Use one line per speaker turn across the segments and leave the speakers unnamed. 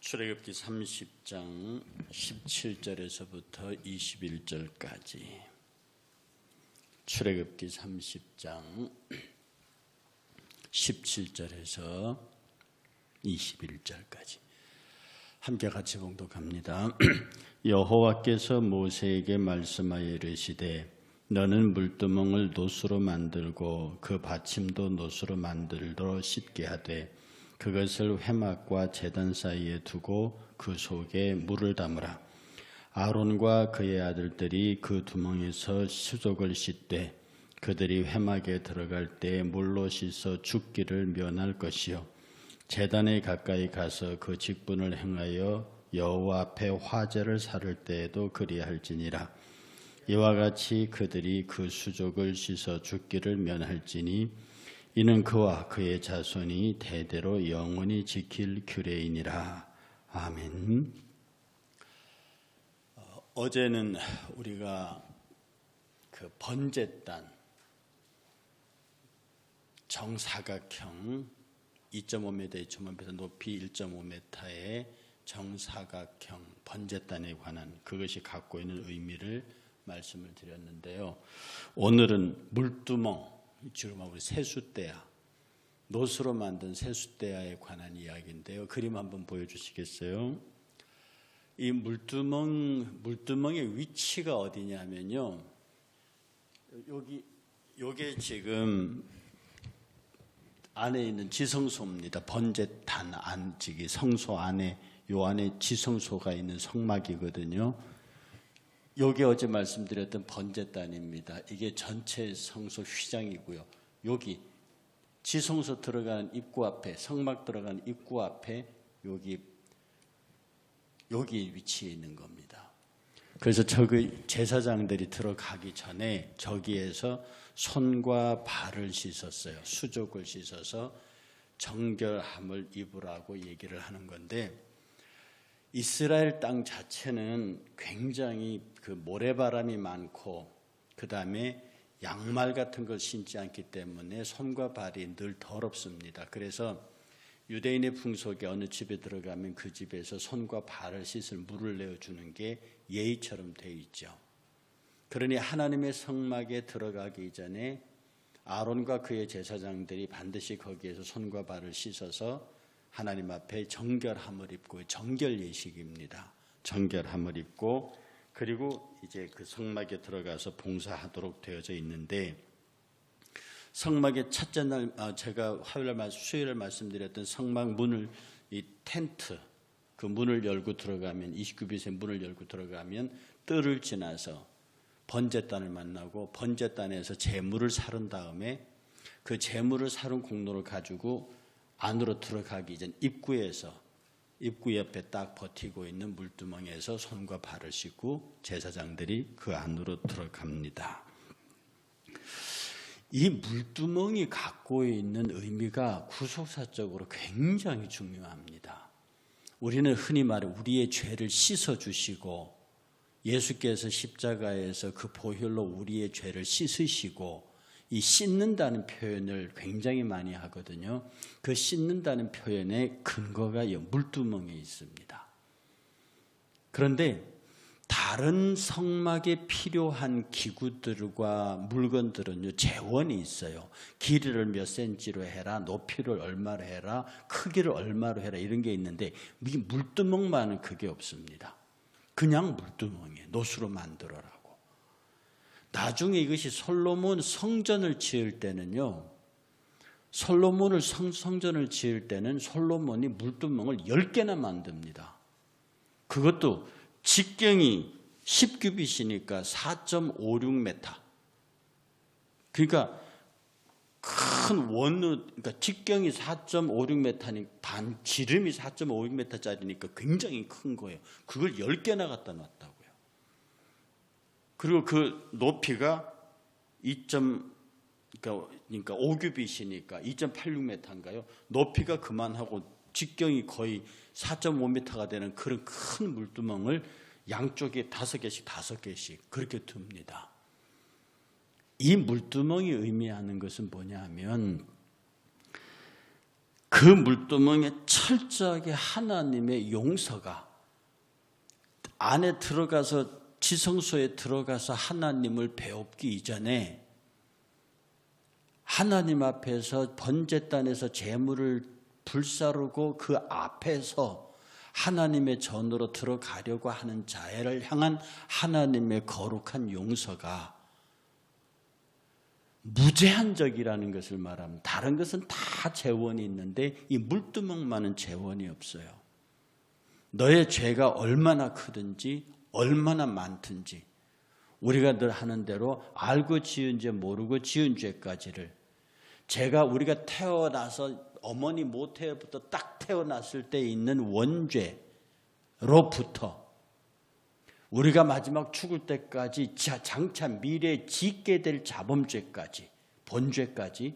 출애굽기 30장 17절에서부터 21절까지. 출애굽기 30장 17절에서 21절까지 함께 같이 봉독합니다. 여호와께서 모세에게 말씀하여 이르시되 너는 물두멍을 노수로 만들고 그 받침도 노수로 만들도록 씻게 하되 그것을 회막과 제단 사이에 두고 그 속에 물을 담으라. 아론과 그의 아들들이 그 두멍에서 수족을 씻되 그들이 회막에 들어갈 때 물로 씻어 죽기를 면할 것이요 제단에 가까이 가서 그 직분을 행하여 여호와 앞에 화제를 살을 때에도 그리할지니라. 이와 같이 그들이 그 수족을 씻어 죽기를 면할지니 이는 그와 그의 자손이 대대로 영원히 지킬 규례이니라. 아멘. 어제는 우리가 그 번제단 정사각형 2.5m, 2.5m 높이 1.5m의 정사각형 번제단에 관한 그것이 갖고 있는 의미를 말씀을 드렸는데요. 오늘은 물두멍, 주로 우리 세숫대야, 노수로 만든 세숫대야에 관한 이야기인데요. 그림 한번 보여주시겠어요? 이 물두멍의 위치가 어디냐면요. 요게 지금 안에 있는 지성소입니다. 번제단 안지기 성소 안에 요 안에 지성소가 있는 성막이거든요. 요게 어제 말씀드렸던 번제단입니다. 이게 전체 성소 휘장이고요. 여기 지성소 들어가는 입구 앞에, 성막 들어가는 입구 앞에 여기 위치해 있는 겁니다. 그래서 저기 제사장들이 들어가기 전에 저기에서 손과 발을 씻었어요. 수족을 씻어서 정결함을 입으라고 얘기를 하는 건데, 이스라엘 땅 자체는 굉장히 그 모래바람이 많고 그 다음에 양말 같은 걸 신지 않기 때문에 손과 발이 늘 더럽습니다. 그래서 유대인의 풍속에 어느 집에 들어가면 그 집에서 손과 발을 씻을 물을 내어주는 게 예의처럼 되어 있죠. 그러니 하나님의 성막에 들어가기 전에 아론과 그의 제사장들이 반드시 거기에서 손과 발을 씻어서 하나님 앞에 정결함을 입고, 정결 예식입니다. 정결함을 입고 그리고 이제 그 성막에 들어가서 봉사하도록 되어져 있는데, 성막의 첫째 날 제가 수요일에 말씀드렸던 성막 문을, 이 텐트 그 문을 열고 들어가면, 29빛의 문을 열고 들어가면 뜰을 지나서 번제단을 만나고, 번제단에서 제물을 사른 다음에 그 제물을 사른 공로를 가지고 안으로 들어가기 전 입구 옆에 딱 버티고 있는 물두멍에서 손과 발을 씻고 제사장들이 그 안으로 들어갑니다. 이 물두멍이 갖고 있는 의미가 구속사적으로 굉장히 중요합니다. 우리는 흔히 말해 우리의 죄를 씻어주시고, 예수께서 십자가에서 그 보혈로 우리의 죄를 씻으시고, 이 씻는다는 표현을 굉장히 많이 하거든요. 그 씻는다는 표현의 근거가 물두멍에 있습니다. 그런데 다른 성막에 필요한 기구들과 물건들은요, 재원이 있어요. 길이를 몇 센치로 해라, 높이를 얼마로 해라, 크기를 얼마로 해라, 이런 게 있는데 이 물두멍만은 그게 없습니다. 그냥 물두멍이에요. 노수로 만들어라. 나중에 이것이 솔로몬 성전을 지을 때는요, 솔로몬을 성전을 지을 때는 솔로몬이 물두멍을 10개나 만듭니다. 그것도 직경이 10규빗이니까 4.56m. 그러니까 큰 그러니까 직경이 4.56m니 지름이 4.56m짜리니까 굉장히 큰 거예요. 그걸 10개나 갖다 놨다고요. 그리고 그 높이가 그러니까 5규빗이니까 2.86m인가요? 높이가 그만하고 직경이 거의 4.5m가 되는 그런 큰 물두멍을 양쪽에 5개씩 그렇게 둡니다. 이 물두멍이 의미하는 것은 뭐냐 하면, 그 물두멍에 철저하게 하나님의 용서가 안에 들어가서 지성소에 들어가서 하나님을 배웁기 이전에 하나님 앞에서 번제단에서 제물을 불사르고 그 앞에서 하나님의 전으로 들어가려고 하는 자를 향한 하나님의 거룩한 용서가 무제한적이라는 것을 말합니다. 다른 것은 다 재원이 있는데 이 물두멍만은 재원이 없어요. 너의 죄가 얼마나 크든지 얼마나 많든지 우리가 늘 하는 대로 알고 지은 죄 모르고 지은 죄까지를 우리가 태어나서 어머니 모태부터 딱 태어났을 때 있는 원죄로부터 우리가 마지막 죽을 때까지 장차 미래에 짓게 될 자범죄까지 본죄까지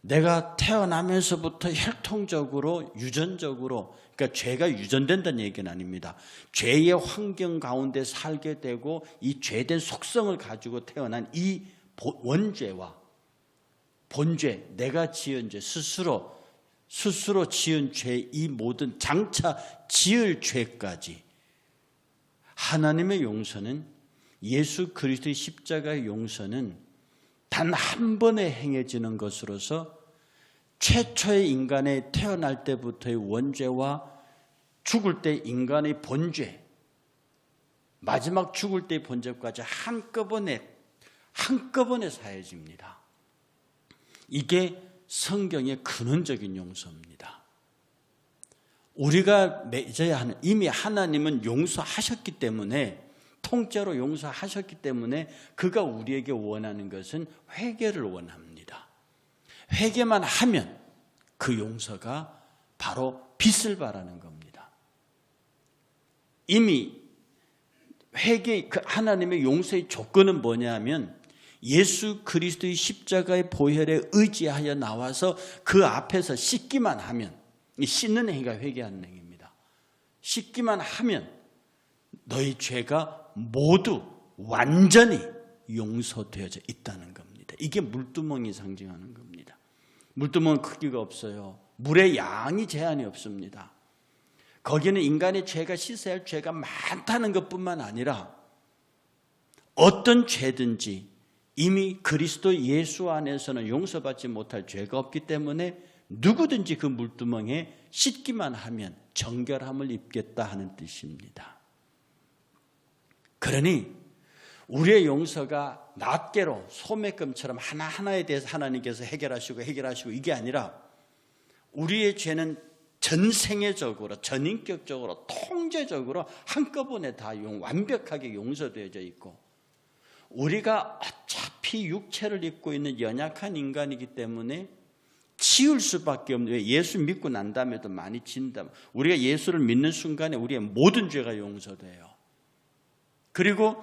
내가 태어나면서부터 혈통적으로 유전적으로 그러니까 죄가 유전된다는 얘기는 아닙니다. 죄의 환경 가운데 살게 되고 이 죄된 속성을 가지고 태어난 이 원죄와 본죄, 내가 지은 죄, 스스로 지은 죄, 이 모든 장차 지을 죄까지 하나님의 용서는 예수 그리스도의 십자가의 용서는 단 한 번에 행해지는 것으로서 최초의 인간의 태어날 때부터의 원죄와 죽을 때 인간의 본죄, 마지막 죽을 때의 본죄까지 한꺼번에 사해집니다. 이게 성경의 근원적인 용서입니다. 우리가 맺어야 하는 이미 하나님은 용서하셨기 때문에 통째로 용서하셨기 때문에 그가 우리에게 원하는 것은 회개를 원합니다. 회개만 하면 그 용서가 바로 빛을 발하는 겁니다. 이미 회개 하나님의 용서의 조건은 뭐냐면 예수 그리스도의 십자가의 보혈에 의지하여 나와서 그 앞에서 씻기만 하면 씻는 행위가 회개하는 행위입니다. 씻기만 하면 너희 죄가 모두 완전히 용서되어져 있다는 겁니다. 이게 물두멍이 상징하는 겁니다. 물두멍은 크기가 없어요. 물의 양이 제한이 없습니다. 거기는 인간의 죄가 씻어야 할 죄가 많다는 것뿐만 아니라 어떤 죄든지 이미 그리스도 예수 안에서는 용서받지 못할 죄가 없기 때문에 누구든지 그 물두멍에 씻기만 하면 정결함을 입겠다 하는 뜻입니다. 그러니 우리의 용서가 낱개로 소매금처럼 하나하나에 대해서 하나님께서 해결하시고 이게 아니라 우리의 죄는 전생애적으로 전인격적으로 통제적으로 한꺼번에 다 완벽하게 용서되어져 있고 우리가 어차피 육체를 입고 있는 연약한 인간이기 때문에 치울 수밖에 없는 왜 예수 믿고 난 다음에도 많이 진다. 우리가 예수를 믿는 순간에 우리의 모든 죄가 용서돼요. 그리고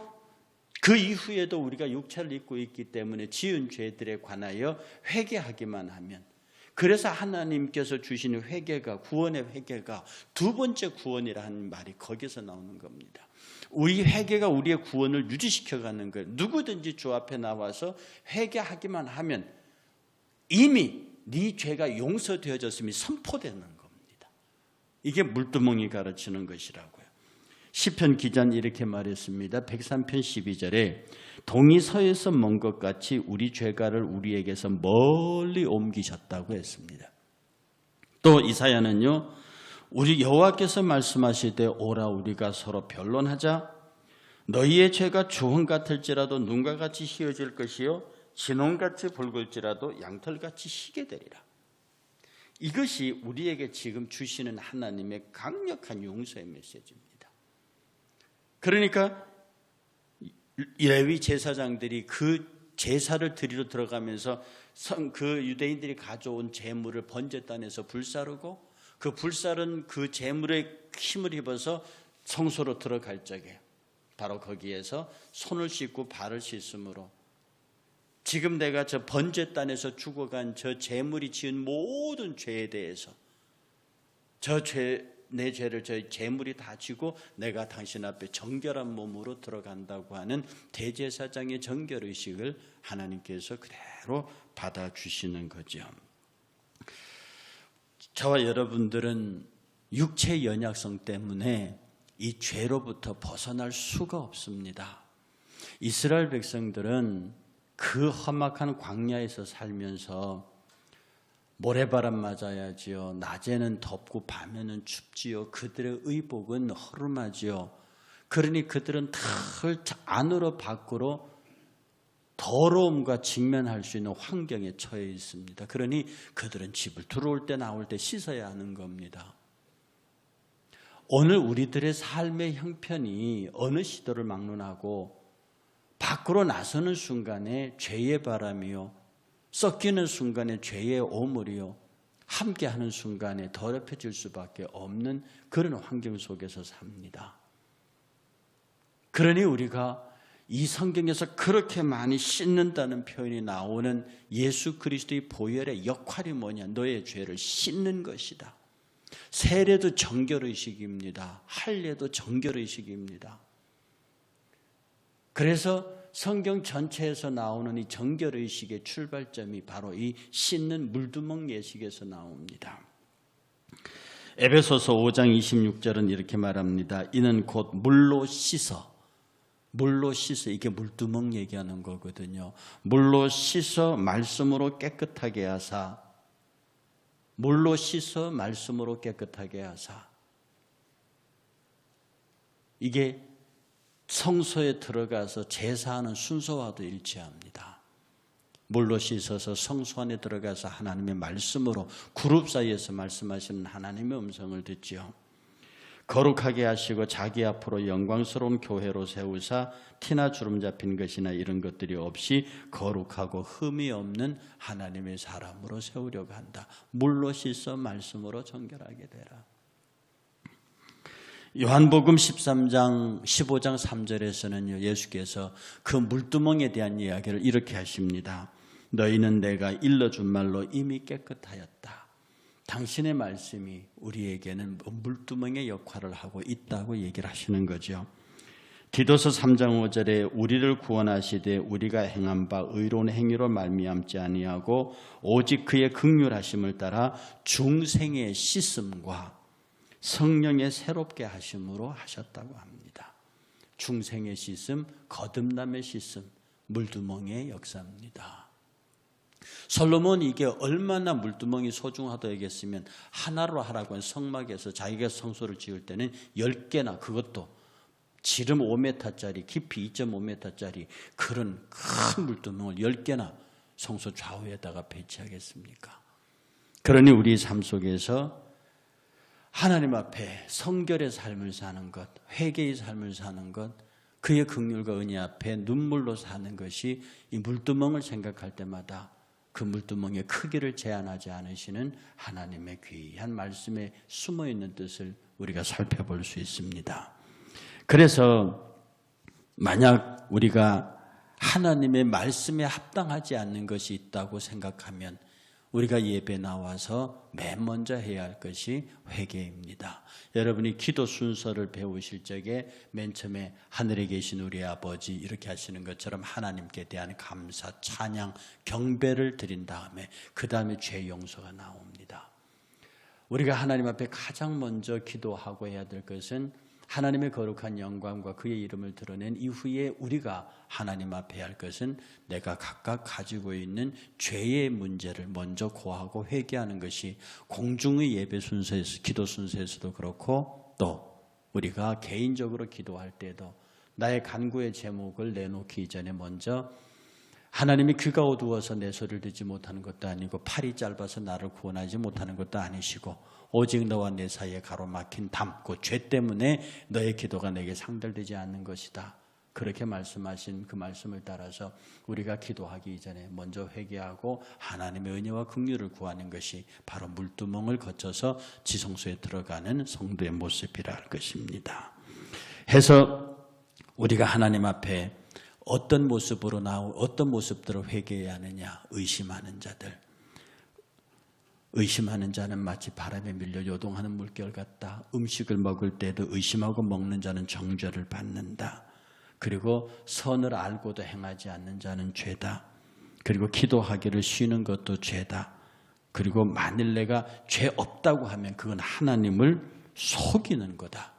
그 이후에도 우리가 육체를 입고 있기 때문에 지은 죄들에 관하여 회개하기만 하면 그래서 하나님께서 주시는 회개가 구원의 회개가 두 번째 구원이라는 말이 거기서 나오는 겁니다. 우리 회개가 우리의 구원을 유지시켜가는 거예요. 누구든지 주 앞에 나와서 회개하기만 하면 이미 네 죄가 용서되어졌음이 선포되는 겁니다. 이게 물두멍이 가르치는 것이라고요. 시편 기자는 이렇게 말했습니다. 103편 12절에 동이 서에서 먼 것 같이 우리 죄가를 우리에게서 멀리 옮기셨다고 했습니다. 또 이사야는요. 우리 여호와께서 말씀하실 때 오라 우리가 서로 변론하자. 너희의 죄가 주홍 같을지라도 눈과 같이 희어질 것이요 진홍같이 붉을지라도 양털같이 희게 되리라. 이것이 우리에게 지금 주시는 하나님의 강력한 용서의 메시지입니다. 그러니까 레위 제사장들이 그 제사를 드리러 들어가면서 그 유대인들이 가져온 제물을 번제단에서 불사르고 그 불사른 그 제물에 힘을 입어서 성소로 들어갈 적에 바로 거기에서 손을 씻고 발을 씻음으로 지금 내가 저 번제단에서 죽어간 저 제물이 지은 모든 죄에 대해서 내 죄를 저 제물이 다 지고 내가 당신 앞에 정결한 몸으로 들어간다고 하는 대제사장의 정결의식을 하나님께서 그대로 받아주시는 거죠. 저와 여러분들은 육체 연약성 때문에 이 죄로부터 벗어날 수가 없습니다. 이스라엘 백성들은 그 험악한 광야에서 살면서 모래바람 맞아야지요. 낮에는 덥고 밤에는 춥지요. 그들의 의복은 허름하지요. 그러니 그들은 털 안으로 밖으로 더러움과 직면할 수 있는 환경에 처해 있습니다. 그러니 그들은 집을 들어올 때 나올 때 씻어야 하는 겁니다. 오늘 우리들의 삶의 형편이 어느 시도를 막론하고 밖으로 나서는 순간에 죄의 바람이요, 섞이는 순간에 죄의 오물이요, 함께하는 순간에 더럽혀질 수밖에 없는 그런 환경 속에서 삽니다. 그러니 우리가 이 성경에서 그렇게 많이 씻는다는 표현이 나오는 예수 그리스도의 보혈의 역할이 뭐냐? 너의 죄를 씻는 것이다. 세례도 정결의식입니다. 할례도 정결의식입니다. 그래서 성경 전체에서 나오는 이 정결의식의 출발점이 바로 이 씻는 물두멍 예식에서 나옵니다. 에베소서 5장 26절은 이렇게 말합니다. 이는 곧 물로 씻어, 이게 물두멍 얘기하는 거거든요. 물로 씻어 말씀으로 깨끗하게 하사, 물로 씻어 말씀으로 깨끗하게 하사. 이게 성소에 들어가서 제사하는 순서와도 일치합니다. 물로 씻어서 성소 안에 들어가서 하나님의 말씀으로 그룹 사이에서 말씀하시는 하나님의 음성을 듣지요. 거룩하게 하시고 자기 앞으로 영광스러운 교회로 세우사 티나 주름 잡힌 것이나 이런 것들이 없이 거룩하고 흠이 없는 하나님의 사람으로 세우려고 한다. 물로 씻어 말씀으로 정결하게 되라. 요한복음 13장 15장 3절에서는요, 예수께서 그 물두멍에 대한 이야기를 이렇게 하십니다. 너희는 내가 일러준 말로 이미 깨끗하였다. 당신의 말씀이 우리에게는 물두멍의 역할을 하고 있다고 얘기를 하시는 거죠. 디도서 3장 5절에 우리를 구원하시되 우리가 행한 바 의로운 행위로 말미암지 아니하고 오직 그의 긍휼하심을 따라 중생의 씻음과 성령의 새롭게 하심으로 하셨다고 합니다. 중생의 씻음, 거듭남의 씻음, 물두멍의 역사입니다. 솔로몬이 이게 얼마나 물두멍이 소중하다겠으면 하나로 하라고 한 성막에서 자기가 성소를 지을 때는 10개나, 그것도 지름 5m짜리, 깊이 2.5m짜리 그런 큰 물두멍을 10개나 성소 좌우에다가 배치하겠습니까? 그러니 우리 삶 속에서 하나님 앞에 성결의 삶을 사는 것, 회개의 삶을 사는 것, 그의 긍휼과 은혜 앞에 눈물로 사는 것이 이 물두멍을 생각할 때마다 그 물두멍의 크기를 제한하지 않으시는 하나님의 귀한 말씀에 숨어있는 뜻을 우리가 살펴볼 수 있습니다. 그래서 만약 우리가 하나님의 말씀에 합당하지 않는 것이 있다고 생각하면 우리가 예배 나와서 맨 먼저 해야 할 것이 회개입니다. 여러분이 기도 순서를 배우실 적에 맨 처음에 하늘에 계신 우리 아버지 이렇게 하시는 것처럼 하나님께 대한 감사, 찬양, 경배를 드린 다음에 그 다음에 죄 용서가 나옵니다. 우리가 하나님 앞에 가장 먼저 기도하고 해야 될 것은 하나님의 거룩한 영광과 그의 이름을 드러낸 이후에 우리가 하나님 앞에 해야 할 것은 내가 각각 가지고 있는 죄의 문제를 먼저 고하고 회개하는 것이 공중의 예배 순서에서, 기도 순서에서도 그렇고 또 우리가 개인적으로 기도할 때도 나의 간구의 제목을 내놓기 이전에 먼저 하나님이 귀가 어두워서 내 소리를 듣지 못하는 것도 아니고 팔이 짧아서 나를 구원하지 못하는 것도 아니시고 오직 너와 내 사이에 가로막힌 담, 그 죄 때문에 너의 기도가 내게 상달되지 않는 것이다. 그렇게 말씀하신 그 말씀을 따라서 우리가 기도하기 이전에 먼저 회개하고 하나님의 은혜와 긍휼을 구하는 것이 바로 물두멍을 거쳐서 지성소에 들어가는 성도의 모습이라 할 것입니다. 해서 우리가 하나님 앞에 어떤 모습으로 어떤 모습들을 회개해야 하느냐? 의심하는 자들. 의심하는 자는 마치 바람에 밀려 요동하는 물결 같다. 음식을 먹을 때도 의심하고 먹는 자는 정죄를 받는다. 그리고 선을 알고도 행하지 않는 자는 죄다. 그리고 기도하기를 쉬는 것도 죄다. 그리고 만일 내가 죄 없다고 하면 그건 하나님을 속이는 거다.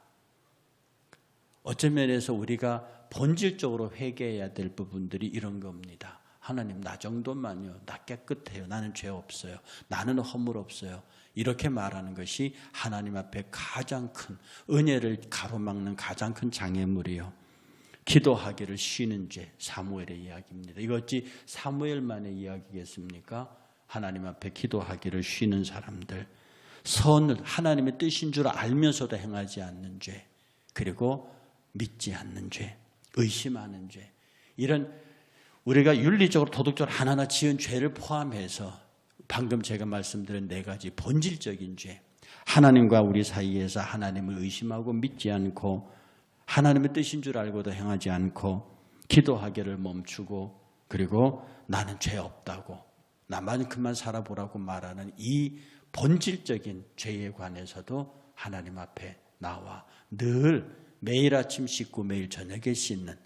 어떤 면에서 우리가 본질적으로 회개해야 될 부분들이 이런 겁니다. 하나님, 나 정도만요. 나 깨끗해요. 나는 죄 없어요. 나는 허물 없어요. 이렇게 말하는 것이 하나님 앞에 가장 큰 은혜를 가로막는 가장 큰 장애물이요. 기도하기를 쉬는 죄, 사무엘의 이야기입니다. 이거 어찌 사무엘만의 이야기겠습니까? 하나님 앞에 기도하기를 쉬는 사람들, 선을 하나님의 뜻인 줄 알면서도 행하지 않는 죄, 그리고 믿지 않는 죄, 의심하는 죄, 이런 우리가 윤리적으로 도덕적으로 하나하나 지은 죄를 포함해서 방금 제가 말씀드린 4가지 본질적인 죄, 하나님과 우리 사이에서 하나님을 의심하고 믿지 않고 하나님의 뜻인 줄 알고도 행하지 않고 기도하기를 멈추고 그리고 나는 죄 없다고 나만큼만 살아보라고 말하는 이 본질적인 죄에 관해서도 하나님 앞에 나와 늘 매일 아침 씻고 매일 저녁에 씻는,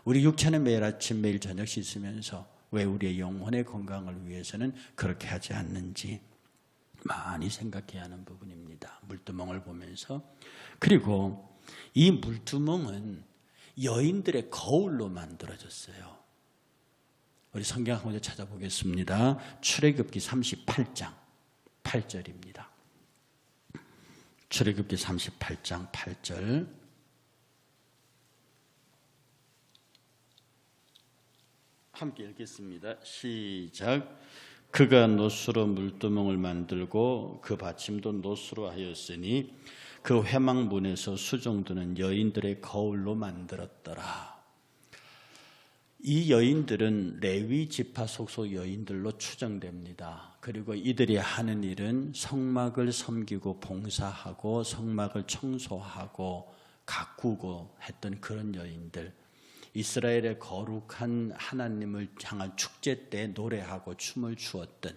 우리 육체는 매일 아침 매일 저녁 씻으면서 왜 우리의 영혼의 건강을 위해서는 그렇게 하지 않는지 많이 생각해야 하는 부분입니다. 물두멍을 보면서. 그리고 이 물두멍은 여인들의 거울로 만들어졌어요. 우리 성경 한 군데 찾아보겠습니다. 출애굽기 38장 8절입니다. 출애굽기 38장 8절. 함께 읽겠습니다. 시작. 그가 노수로 물두멍을 만들고 그 받침도 노수로 하였으니 그 회막문에서 수종드는 여인들의 거울로 만들었더라. 이 여인들은 레위 지파 속속 여인들로 추정됩니다. 그리고 이들이 하는 일은 성막을 섬기고 봉사하고 성막을 청소하고 가꾸고 했던 그런 여인들, 이스라엘의 거룩한 하나님을 향한 축제 때 노래하고 춤을 추었던,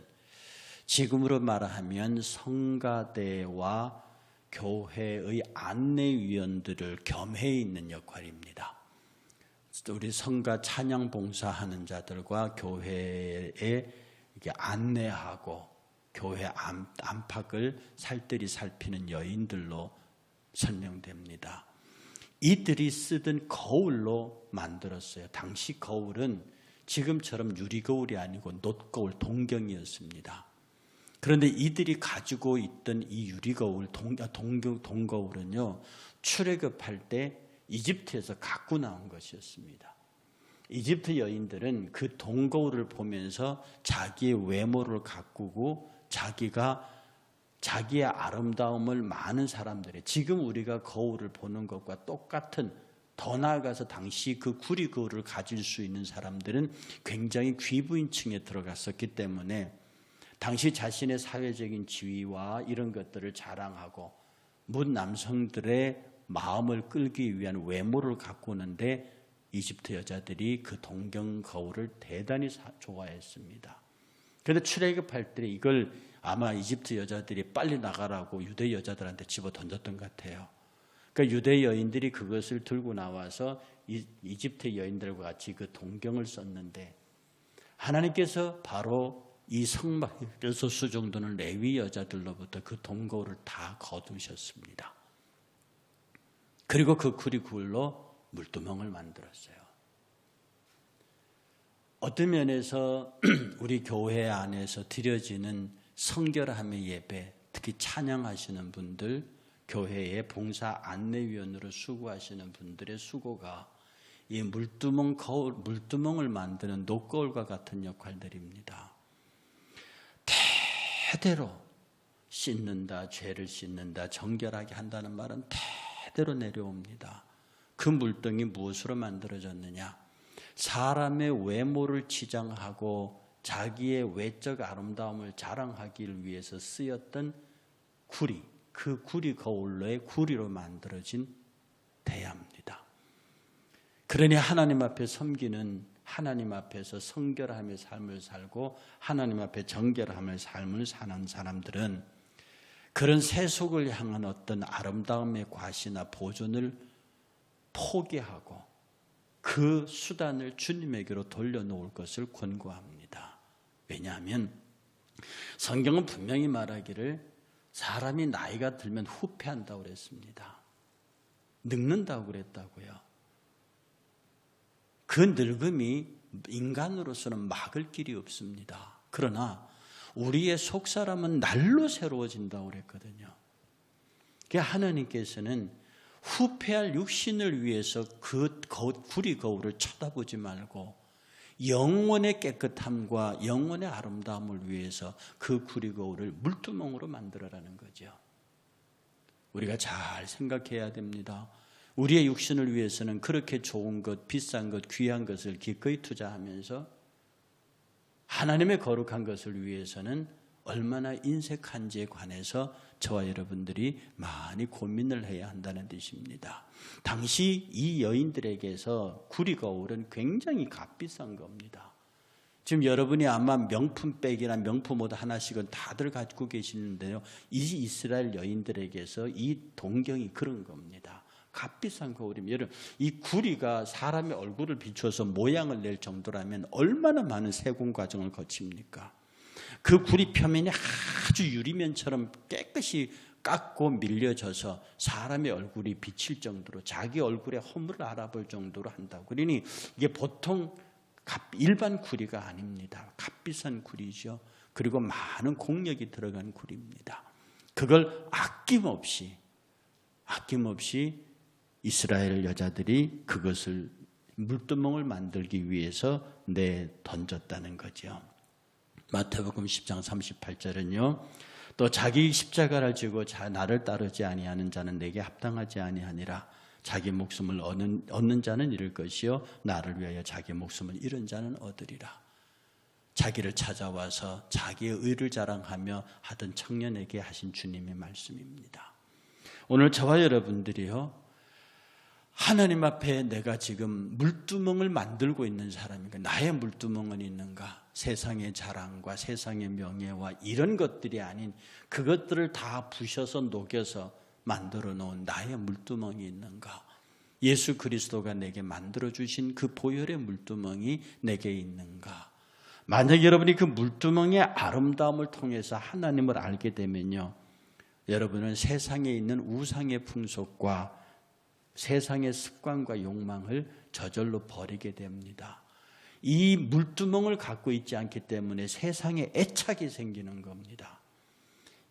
지금으로 말하면 성가대와 교회의 안내위원들을 겸해 있는 역할입니다. 우리 성가 찬양 봉사하는 자들과 교회에 이렇게 안내하고 교회 안팎을 살뜰히 살피는 여인들로 설명됩니다. 이들이 쓰던 거울로 만들었어요. 당시 거울은 지금처럼 유리거울이 아니고 놋거울, 동경이었습니다. 그런데 이들이 가지고 있던 이 유리거울, 동거울은요, 출애굽할 때 이집트에서 갖고 나온 것이었습니다. 이집트 여인들은 그 동거울을 보면서 자기의 외모를 가꾸고 자기의 아름다움을 많은 사람들이, 지금 우리가 거울을 보는 것과 똑같은, 더 나아가서 당시 그 구리 거울을 가질 수 있는 사람들은 굉장히 귀부인층에 들어갔었기 때문에 당시 자신의 사회적인 지위와 이런 것들을 자랑하고 문 남성들의 마음을 끌기 위한 외모를 가꾸는데 이집트 여자들이 그 동경 거울을 대단히 좋아했습니다. 그런데 출애굽할 때 이걸 아마 이집트 여자들이 빨리 나가라고 유대 여자들한테 집어 던졌던 것 같아요. 그러니까 유대 여인들이 그것을 들고 나와서 이집트 여인들과 같이 그 동경을 썼는데, 하나님께서 바로 이 성막에서 수종드는 레위 여자들로부터 그 동거울을 다 거두셨습니다. 그리고 그 구리굴로 물두멍을 만들었어요. 어떤 면에서 우리 교회 안에서 드려지는 성결함의 예배, 특히 찬양하시는 분들, 교회의 봉사 안내위원으로 수고하시는 분들의 수고가 이 물두멍을 만드는 놋거울과 같은 역할들입니다. 대대로 씻는다, 죄를 씻는다, 정결하게 한다는 말은 대대로 내려옵니다. 그 물등이 무엇으로 만들어졌느냐? 사람의 외모를 치장하고 자기의 외적 아름다움을 자랑하기 위해서 쓰였던 구리, 그 구리 거울로의 구리로 만들어진 대야입니다. 그러니 하나님 앞에 섬기는, 하나님 앞에서 성결함의 삶을 살고 하나님 앞에 정결함의 삶을 사는 사람들은 그런 세속을 향한 어떤 아름다움의 과시나 보존을 포기하고 그 수단을 주님에게로 돌려놓을 것을 권고합니다. 왜냐하면 성경은 분명히 말하기를 사람이 나이가 들면 후패한다고 그랬습니다. 늙는다고 그랬다고요. 그 늙음이 인간으로서는 막을 길이 없습니다. 그러나 우리의 속사람은 날로 새로워진다고 그랬거든요. 그러니까 하나님께서는 후패할 육신을 위해서 그 구리 거울을 쳐다보지 말고 영혼의 깨끗함과 영혼의 아름다움을 위해서 그 구리 거울을 물두멍으로 만들어라는 거죠. 우리가 잘 생각해야 됩니다. 우리의 육신을 위해서는 그렇게 좋은 것, 비싼 것, 귀한 것을 기꺼이 투자하면서 하나님의 거룩한 것을 위해서는 얼마나 인색한지에 관해서 저와 여러분들이 많이 고민을 해야 한다는 뜻입니다. 당시 이 여인들에게서 구리 거울은 굉장히 값비싼 겁니다. 지금 여러분이 아마 명품백이나 명품 옷 하나씩은 다들 가지고 계시는데요. 이 이스라엘 여인들에게서 이 동경이 그런 겁니다. 값비싼 거울입니다. 여러분, 이 구리가 사람의 얼굴을 비추어서 모양을 낼 정도라면 얼마나 많은 세공 과정을 거칩니까? 그 구리 표면이 아주 유리면처럼 깨끗이 깎고 밀려져서 사람의 얼굴이 비칠 정도로 자기 얼굴의 허물을 알아볼 정도로 한다고. 그러니 이게 보통 일반 구리가 아닙니다. 값비싼 구리죠. 그리고 많은 공력이 들어간 구리입니다. 그걸 아낌없이 이스라엘 여자들이 그것을 물두멍을 만들기 위해서 던졌다는 거죠. 마태복음 10장 38절은요. 또 자기 십자가를 지고 나를 따르지 아니하는 자는 내게 합당하지 아니하니라. 자기 목숨을 얻는 자는 잃을 것이요 나를 위하여 자기 목숨을 잃은 자는 얻으리라. 자기를 찾아와서 자기의 의를 자랑하며 하던 청년에게 하신 주님의 말씀입니다. 오늘 저와 여러분들이요, 하나님 앞에 내가 지금 물두멍을 만들고 있는 사람인가? 나의 물두멍은 있는가? 세상의 자랑과 세상의 명예와 이런 것들이 아닌 그것들을 다 부셔서 녹여서 만들어 놓은 나의 물두멍이 있는가? 예수 그리스도가 내게 만들어주신 그 보혈의 물두멍이 내게 있는가? 만약 여러분이 그 물두멍의 아름다움을 통해서 하나님을 알게 되면요, 여러분은 세상에 있는 우상의 풍속과 세상의 습관과 욕망을 저절로 버리게 됩니다. 이 물두멍을 갖고 있지 않기 때문에 세상에 애착이 생기는 겁니다.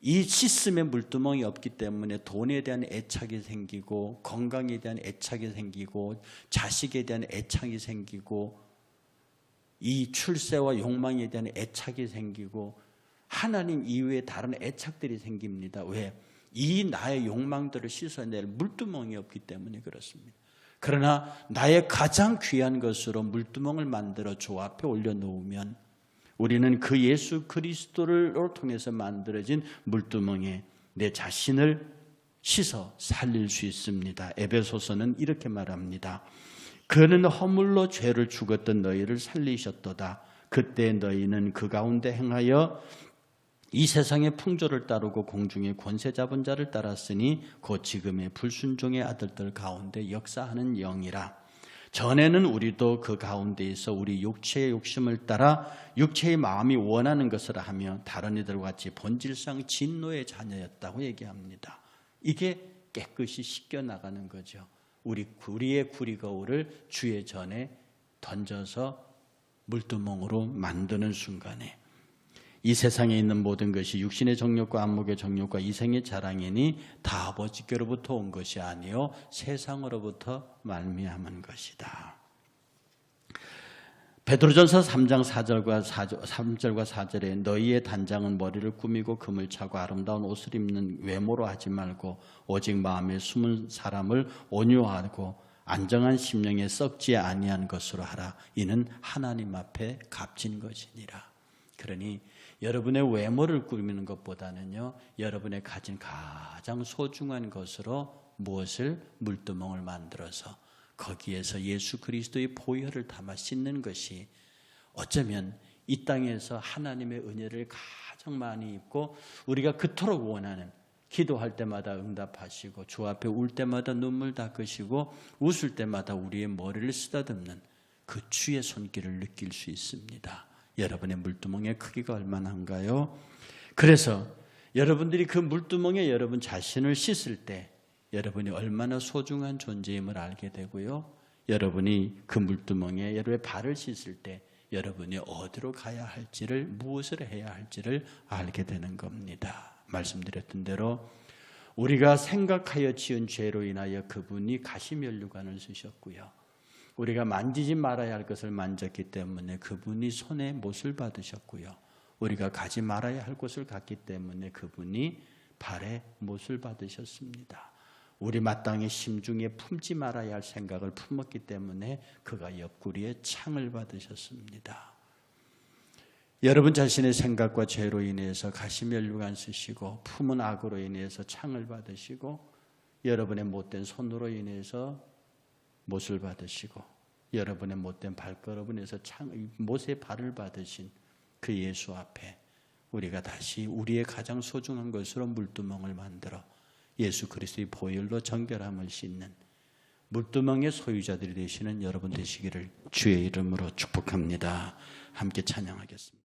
이 시스템에 물두멍이 없기 때문에 돈에 대한 애착이 생기고 건강에 대한 애착이 생기고 자식에 대한 애착이 생기고 이 출세와 욕망에 대한 애착이 생기고 하나님 이외에 다른 애착들이 생깁니다. 왜? 이 나의 욕망들을 씻어낼 물두멍이 없기 때문에 그렇습니다. 그러나 나의 가장 귀한 것으로 물두멍을 만들어 주 앞에 올려놓으면 우리는 그 예수 그리스도를 통해서 만들어진 물두멍에 내 자신을 씻어 살릴 수 있습니다. 에베소서는 이렇게 말합니다. 그는 허물로 죄를 죽었던 너희를 살리셨도다. 그때 너희는 그 가운데 행하여 이 세상의 풍조를 따르고 공중의 권세 잡은 자를 따랐으니 곧 지금의 불순종의 아들들 가운데 역사하는 영이라. 전에는 우리도 그 가운데에서 우리 육체의 욕심을 따라 육체의 마음이 원하는 것을 하며 다른 이들과 같이 본질상 진노의 자녀였다고 얘기합니다. 이게 깨끗이 씻겨나가는 거죠. 우리의 구리 거울을 주의 전에 던져서 물두멍으로 만드는 순간에 이 세상에 있는 모든 것이 육신의 정욕과 안목의 정욕과 이생의 자랑이니 다 아버지께로부터 온 것이 아니요 세상으로부터 말미암은 것이다. 베드로전서 3장 3절과 4절에 너희의 단장은 머리를 꾸미고 금을 차고 아름다운 옷을 입는 외모로 하지 말고 오직 마음에 숨은 사람을 온유하고 안정한 심령에 썩지 아니한 것으로 하라. 이는 하나님 앞에 값진 것이니라. 그러니 여러분의 외모를 꾸미는 것보다는요, 여러분의 가진 가장 소중한 것으로 무엇을 물두멍을 만들어서 거기에서 예수 그리스도의 보혈을 담아 씻는 것이 어쩌면 이 땅에서 하나님의 은혜를 가장 많이 입고 우리가 그토록 원하는 기도할 때마다 응답하시고 주 앞에 울 때마다 눈물 닦으시고 웃을 때마다 우리의 머리를 쓰다듬는 그 주의 손길을 느낄 수 있습니다. 여러분의 물두멍의 크기가 얼마나인가요? 그래서 여러분들이 그 물두멍에 여러분 자신을 씻을 때 여러분이 얼마나 소중한 존재임을 알게 되고요. 여러분이 그 물두멍에 여러분의 발을 씻을 때 여러분이 어디로 가야 할지를, 무엇을 해야 할지를 알게 되는 겁니다. 말씀드렸던 대로 우리가 생각하여 지은 죄로 인하여 그분이 가시면류관을 쓰셨고요. 우리가 만지지 말아야 할 것을 만졌기 때문에 그분이 손에 못을 받으셨고요. 우리가 가지 말아야 할 곳을 갔기 때문에 그분이 발에 못을 받으셨습니다. 우리 마땅히 심중에 품지 말아야 할 생각을 품었기 때문에 그가 옆구리에 창을 받으셨습니다. 여러분 자신의 생각과 죄로 인해서 가시면류관 쓰시고 품은 악으로 인해서 창을 받으시고 여러분의 못된 손으로 인해서 못을 받으시고 여러분의 못된 발걸음으로 인해서 못의 발을 받으신 그 예수 앞에 우리가 다시 우리의 가장 소중한 것으로 물두멍을 만들어 예수 그리스도의 보혈로 정결함을 씻는 물두멍의 소유자들이 되시는 여러분 되시기를 주의 이름으로 축복합니다. 함께 찬양하겠습니다.